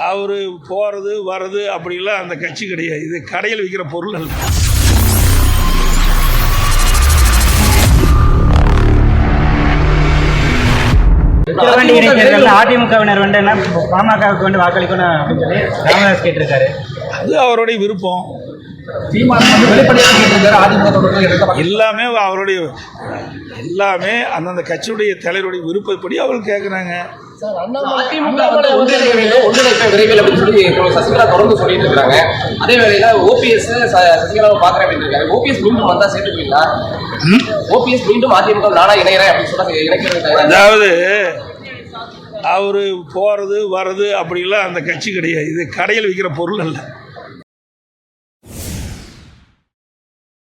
அவர் போகிறது வர்றது அப்படிலாம் அந்த கட்சி கிடையாது. இது கடையில் விற்கிற பொருள் அல்ல. அதிமுகவினர் வந்து என்ன பாமகவுக்கு வந்து வாக்களிக்கணும் அப்படின்னு சொல்லி ராமதாஸ் கேட்டிருக்காரு. அது அவருடைய விருப்பம். எல்லாமே அவருடைய எல்லாமே அந்தந்த கட்சியுடைய தலைவருடைய விருப்பப்படி அவர்கள் கேட்குறாங்க. சசிகலா தொடர்ந்து சொல்லிட்டு இருக்காங்க. அதே வேளையில ஓபிஎஸ் சசிகலாவை பாக்குறேன் அப்படின்னு இருக்காரு. ஓபிஎஸ் மீண்டும் வந்தா சேர்த்துப்பீங்களா? ஓபிஎஸ் மீண்டும் அதிமுக நானா இணைகிறேன் அப்படின்னு சொல்ல இணைக்கிறது. அதாவது அவர் போகிறது வர்றது அப்படிலாம் அந்த கட்சி கிடையாது. இது கடையில் விற்கிற பொருள் அல்ல.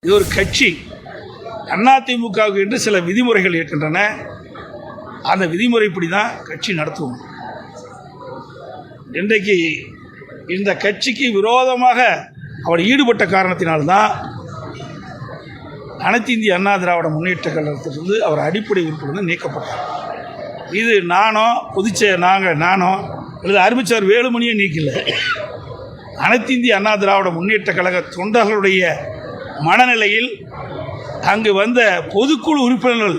இது ஒரு கட்சி. அதிமுகவுக்கு என்று சில விதிமுறைகள் இருக்கின்றன. அந்த விதிமுறைப்படி தான் கட்சி நடத்துவோம். இன்றைக்கு இந்த கட்சிக்கு விரோதமாக அவர் ஈடுபட்ட காரணத்தினால்தான் அனைத்து இந்திய அண்ணா திராவிட முன்னேற்ற கழகத்திலிருந்து அவர் அடிப்படை உறுப்பினர் நீக்கப்பட்டார். இது நானோ நானோ அல்லது அறிவிச்சவர் வேலுமணியை நீக்கல. அனைத்து இந்திய அண்ணா திராவிட முன்னேற்ற கழக தொண்டர்களுடைய மனநிலையில் அங்கு வந்த பொதுக்குழு உறுப்பினர்கள்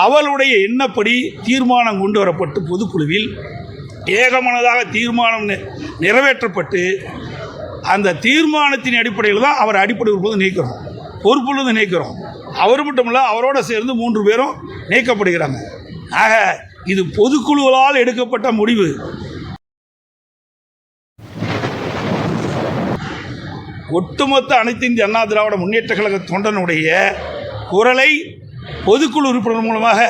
அவளுடைய எண்ணப்படி தீர்மானம் கொண்டு வரப்பட்டு பொதுக்குழுவில் ஏகமனதாக தீர்மானம் நிறைவேற்றப்பட்டு அந்த தீர்மானத்தின் அடிப்படையில் தான் அவர் அடிப்படை உறுப்பினர் நீக்கிறோம், பொறுப்பிலிருந்து நீக்கிறோம். அவர் மட்டுமல்ல, அவரோடு சேர்ந்து 3 பேரும் நீக்கப்படுகிறாங்க. ஆக இது பொதுக்குழுவால் எடுக்கப்பட்ட முடிவு. ஒட்டுமொத்த அனைத்து இந்திய அண்ணா திராவிட முன்னேற்ற கழக தொண்டனுடைய குரலை பொதுக்குழு உறுப்பினர் மூலமாக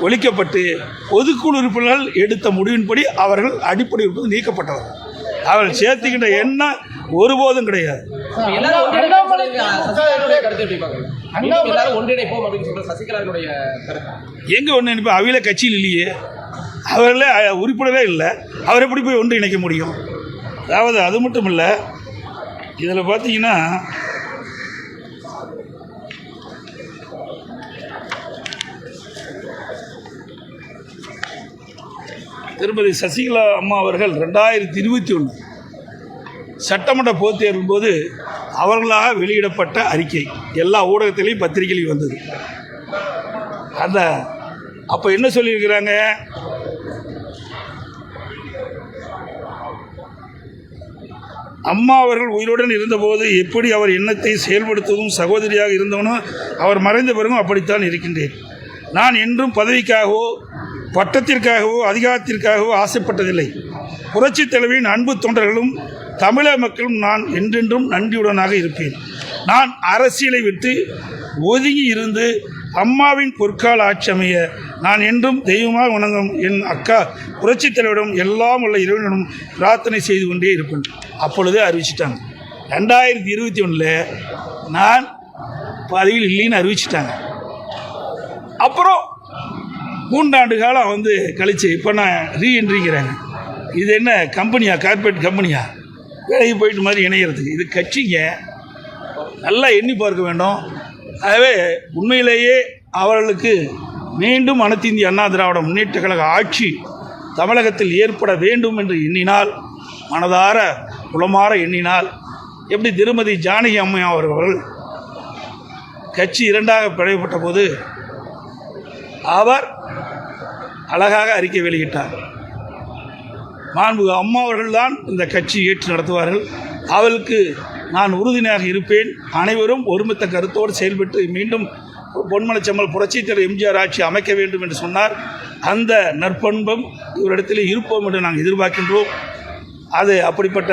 ஒழிக்கப்பட்டு பொதுக்குழு உறுப்பினர்கள் எடுத்த முடிவின்படி அவர்கள் அடிப்படை உறுப்பினர் நீக்கப்பட்டவர். அவர்கள் சேர்த்துக்கின்ற எண்ணம் ஒருபோதும் கிடையாது. எங்க ஒன்றிணைப்பு? அவையில கட்சியில் இல்லையே, அவர்களே உறுப்பினரே இல்லை. அவர் எப்படி போய் ஒன்றிணைக்க முடியும்? அதாவது அது மட்டும் இல்லை, இதில் பார்த்தீங்கன்னா திருமதி சசிகலா அம்மா அவர்கள் 2021 சட்டமன்ற பொதுத் தேர்தலின் போது அவர்களாக வெளியிடப்பட்ட அறிக்கை எல்லா ஊடகத்திலையும் பத்திரிகையிலையும் வந்தது. அந்த அப்போ என்ன சொல்லியிருக்கிறாங்க? அம்மா அவர்கள் உயிருடன் இருந்தபோது எப்படி அவர் எண்ணத்தை செயல்படுத்துவதும் சகோதரியாக இருந்தவனும் அவர் மறைந்த பிறகும் அப்படித்தான் இருக்கின்றேன். நான் என்றும் பதவிக்காகவோ பட்டத்திற்காகவோ அதிகாரத்திற்காகவோ ஆசைப்பட்டதில்லை. புரட்சித் தலைவியின் அன்பு தொண்டர்களும் தமிழக மக்களும் நான் என்றென்றும் நன்றியுடனாக இருப்பேன். நான் அரசியலை விட்டு ஒதுங்கி இருந்து அம்மாவின் பொற்கால ஆட்சி அமைய நான் என்றும் தெய்வமாக வணங்கும் என் அக்கா புரட்சித் தலைவரிடம் எல்லாம் உள்ள இறைவனிடம் பிரார்த்தனை செய்து கொண்டே இருப்பேன். அப்பொழுதே அறிவிச்சிட்டாங்க. 2021 நான் பதவியில் இல்லைன்னு அறிவிச்சிட்டாங்க. அப்புறம் 3 ஆண்டு காலம் கழிச்சு இப்போ நான் ரீஎன்ட்ரிங்கிறாங்க. இது என்ன கம்பெனியா? கார்பரேட் கம்பெனியா? வேலைக்கு போயிட்டு மாதிரி இணைகிறதுக்கு இது கட்சிங்க. நல்லா எண்ணி பார்க்க வேண்டும். ஆகவே உண்மையிலேயே அவர்களுக்கு மீண்டும் அனைத்து இந்திய அண்ணா திராவிட முன்னேற்ற கழக ஆட்சி தமிழகத்தில் ஏற்பட வேண்டும் என்று எண்ணினால், மனதார உளமாற எண்ணினால், எப்படி திருமதி ஜானகி அம்மா அவர்கள் கட்சி 2ஆக பிளவுபட்ட போது அவர் அழகாக அறிக்கை வெளியிட்டார். மாண்புமிகு அம்மா அவர்கள்தான் இந்த கட்சி ஏற்று நடத்துவார்கள், அவளுக்கு நான் உறுதுணையாக இருப்பேன், அனைவரும் ஒருமித்த கருத்தோடு செயல்பட்டு மீண்டும் பொன்மனச்செம்மல் புரட்சித் தலைவர் எம்ஜிஆர் ஆட்சி அமைக்க வேண்டும் என்று சொன்னார். அந்த நற்பண்பும் இவரிடத்தில் இருப்போம் என்று நாங்கள் எதிர்பார்க்கின்றோம். அது அப்படிப்பட்ட